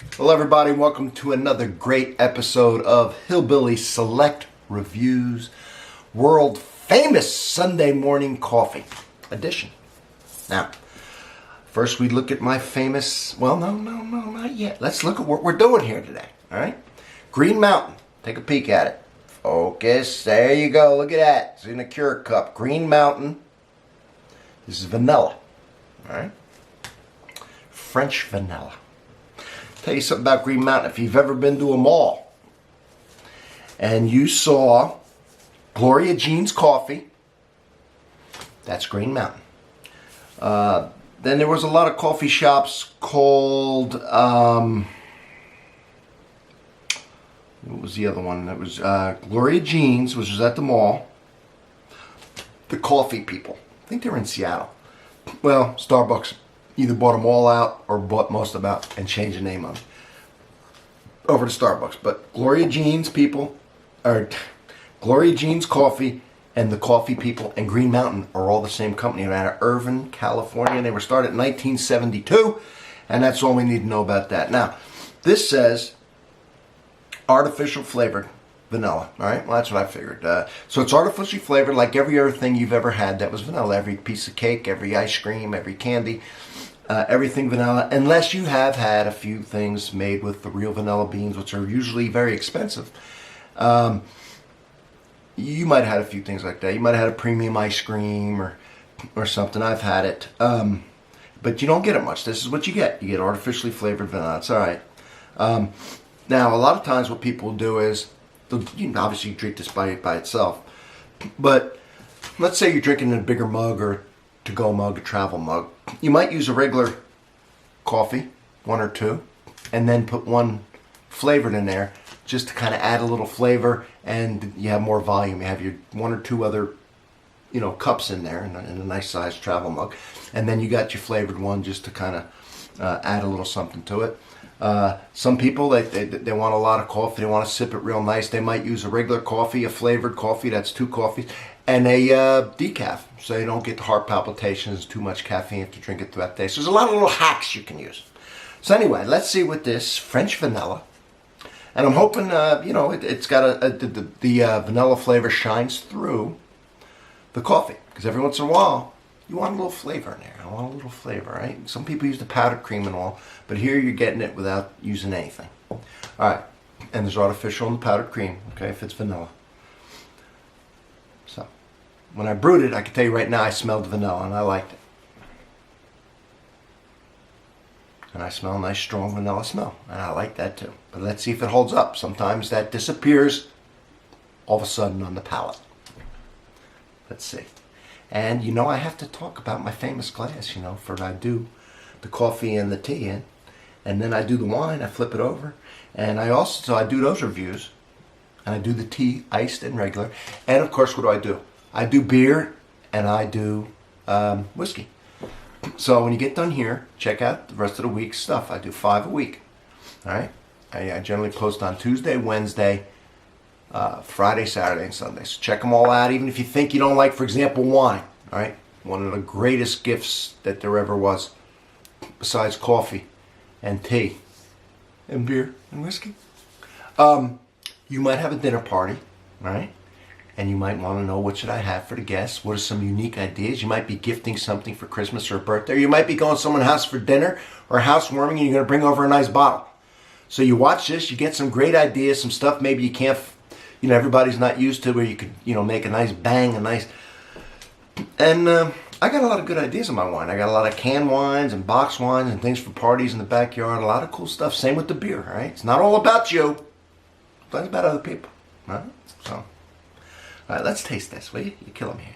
Hello, everybody. Welcome to another great episode of Hillbilly Select Reviews, world famous Sunday morning coffee edition. Now, first we look at my famous, well, no, not yet. Let's look at what we're doing here today, all right? Green Mountain. Take a peek at it. Focus. There you go. Look at that. It's in a Keurig cup. Green Mountain. This is vanilla, all right? French vanilla. Tell you something about Green Mountain. If you've ever been to a mall and you saw Gloria Jean's coffee, that's Green Mountain. Then there was a lot of coffee shops called, what was the other one? That was Gloria Jean's, which was at the mall. The Coffee People. I think they were in Seattle. Well, Starbucks either bought them all out or bought most of them out and changed the name of them over to Starbucks. But Gloria Jean's people, or Gloria Jean's Coffee and the Coffee People and Green Mountain are all the same company. They're out of Irvine, California. They were started in 1972, and that's all we need to know about that. Now, this says artificial flavored vanilla. All right, well, that's what I figured. So it's artificially flavored like every other thing you've ever had that was vanilla. Every piece of cake, every ice cream, every candy. Everything vanilla, unless you have had a few things made with the real vanilla beans, which are usually very expensive. You might have had a few things like that. You might have had a premium ice cream or something. I've had it. But you don't get it much. This is what you get. You get artificially flavored vanilla. It's all right. Now, a lot of times what people do is, you can obviously drink this by itself. But let's say you're drinking in a bigger mug or to-go mug, a travel mug. You might use a regular coffee, one or two, and then put one flavored in there just to kind of add a little flavor, and you have more volume. You have your one or two other, cups in there in a nice sized travel mug, and then you got your flavored one just to kind of add a little something to it. Some people, they want a lot of coffee. They want to sip it real nice. They might use a regular coffee, a flavored coffee, that's two coffees, and a decaf, so you don't get heart palpitations, too much caffeine if you drink it throughout the day. So there's a lot of little hacks you can use. So anyway, let's see what this French vanilla, and I'm hoping, it's got the vanilla flavor shines through the coffee, because every once in a while, you want a little flavor in there. I want a little flavor, right? Some people use the powdered cream and all, but here you're getting it without using anything. All right, and there's artificial in the powdered cream, okay, if it's vanilla. So, when I brewed it, I can tell you right now, I smelled the vanilla, and I liked it. And I smell a nice, strong vanilla smell, and I like that too. But let's see if it holds up. Sometimes that disappears all of a sudden on the palate. Let's see. And I have to talk about my famous glass, for I do the coffee and the tea in, and then I do the wine, I flip it over, and I do those reviews, and I do the tea, iced and regular, and of course, what do? I do beer, and I do whiskey. So when you get done here, check out the rest of the week's stuff. I do 5 a week, all right? I generally post on Tuesday, Wednesday, Friday, Saturday, and Sunday. So check them all out, even if you think you don't like, for example, wine. All right, one of the greatest gifts that there ever was, besides coffee and tea and beer and whiskey. You might have a dinner party, all right? And you might want to know, what should I have for the guests? What are some unique ideas? You might be gifting something for Christmas or a birthday. Or you might be going to someone's house for dinner or housewarming, and you're going to bring over a nice bottle. So you watch this, you get some great ideas, some stuff maybe you can't, everybody's not used to, where you could, make a nice bang, and I got a lot of good ideas in my wine. I got a lot of canned wines and box wines and things for parties in the backyard. A lot of cool stuff. Same with the beer, all right? It's not all about you. It's about other people, right? So, all right, let's taste this, will you? You're killing me here.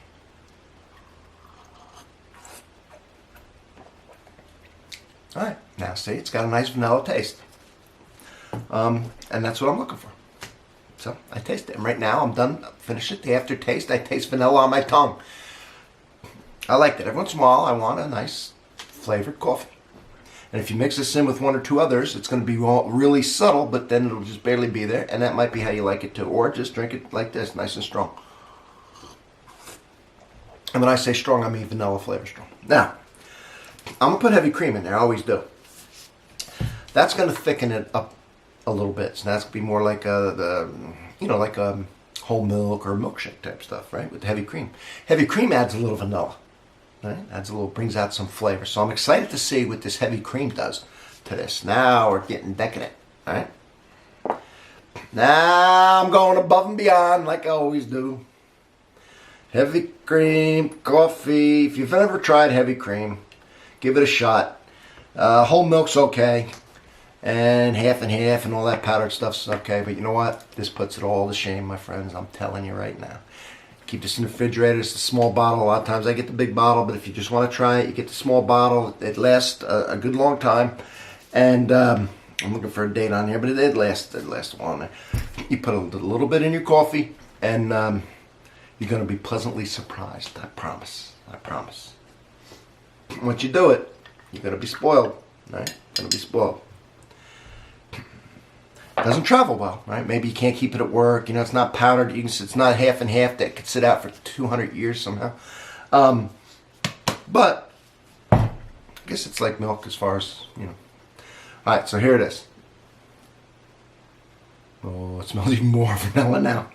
All right, now see, it's got a nice vanilla taste. And that's what I'm looking for. So I taste it, and right now I'm done. Finish it. The aftertaste, I taste vanilla on my tongue. I like that. Every once in a while, I want a nice flavored coffee. And if you mix this in with one or two others, it's going to be really subtle, but then it'll just barely be there, and that might be how you like it too. Or just drink it like this, nice and strong. And when I say strong, I mean vanilla flavor strong. Now, I'm going to put heavy cream in there. I always do. That's going to thicken it up a little bit. So that's going to be more like like a whole milk or milkshake type stuff, right? With the heavy cream. Heavy cream adds a little vanilla, right? Brings out some flavor. So I'm excited to see what this heavy cream does to this. Now we're getting decadent, all right? Now I'm going above and beyond like I always do. Heavy cream, coffee. If you've ever tried heavy cream, give it a shot. Whole milk's okay. And half and all that powdered stuff's okay. But you know what? This puts it all to shame, my friends. I'm telling you right now. Keep this in the refrigerator. It's a small bottle. A lot of times I get the big bottle. But if you just want to try it, you get the small bottle. It lasts a good long time. And I'm looking for a date on here. But it lasts a while there. You put a little bit in your coffee. And you're going to be pleasantly surprised. I promise. I promise. Once you do it, you're going to be spoiled. Right? Going to be spoiled. Doesn't travel well, right? Maybe you can't keep it at work. You know, it's not powdered. It's not half and half that could sit out for 200 years somehow. But I guess it's like milk as far as, you know. All right, so here it is. Oh, it smells even more vanilla now.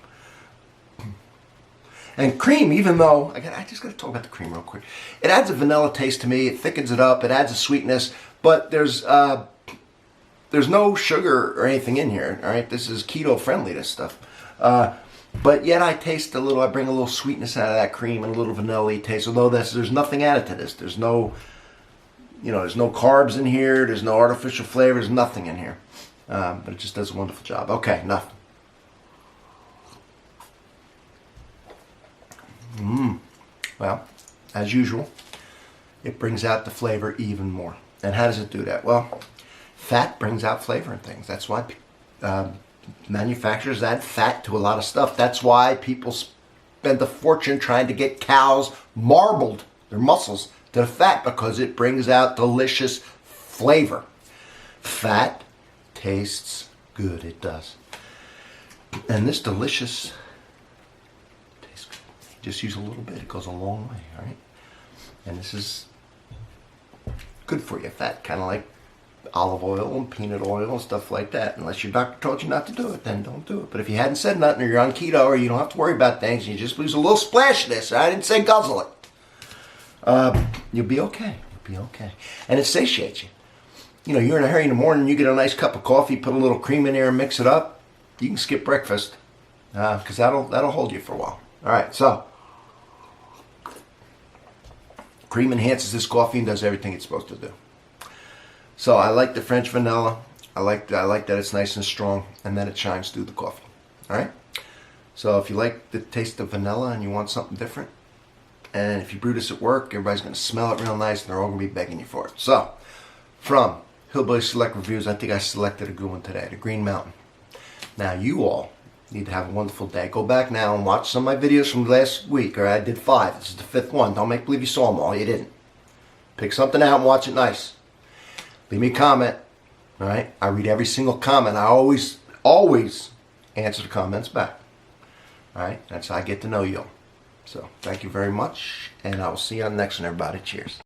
And cream, even though, I just got to talk about the cream real quick. It adds a vanilla taste to me. It thickens it up. It adds a sweetness. But there's no sugar or anything in here, all right? This is keto friendly, this stuff. But yet I bring a little sweetness out of that cream and a little vanilla taste, although there's nothing added to this. There's no carbs in here. There's no artificial flavors, nothing in here. But it just does a wonderful job. Okay, enough. Well, as usual, it brings out the flavor even more. And how does it do that? Well, fat brings out flavor in things. That's why manufacturers add fat to a lot of stuff. That's why people spend a fortune trying to get cows marbled, their muscles, to the fat, because it brings out delicious flavor. Fat tastes good. It does. And this delicious tastes good. Just use a little bit. It goes a long way, all right? And this is good for you. Fat, kind of like olive oil and peanut oil and stuff like that. Unless your doctor told you not to do it, then don't do it. But if you hadn't said nothing, or you're on keto, or you don't have to worry about things, you just lose a little splash of this. I didn't say guzzle it. You'll be okay. You'll be okay. And it satiates you. You know, you're in a hurry in the morning, you get a nice cup of coffee, put a little cream in there and mix it up. You can skip breakfast, because that'll hold you for a while. All right, so cream enhances this coffee and does everything it's supposed to do. So I like the French vanilla. I like that it's nice and strong, and then it shines through the coffee. All right. So if you like the taste of vanilla and you want something different, and if you brew this at work, everybody's going to smell it real nice, and they're all going to be begging you for it. So from Hillbilly Select Reviews, I think I selected a good one today, the Green Mountain. Now you all need to have a wonderful day. Go back now and watch some of my videos from last week. Or I did 5. This is the 5th one. Don't make believe you saw them all. You didn't. Pick something out and watch it nice. Leave me a comment. All right? I read every single comment. I always answer the comments back. All right? That's how I get to know you. So thank you very much, and I will see you on the next one, everybody. Cheers.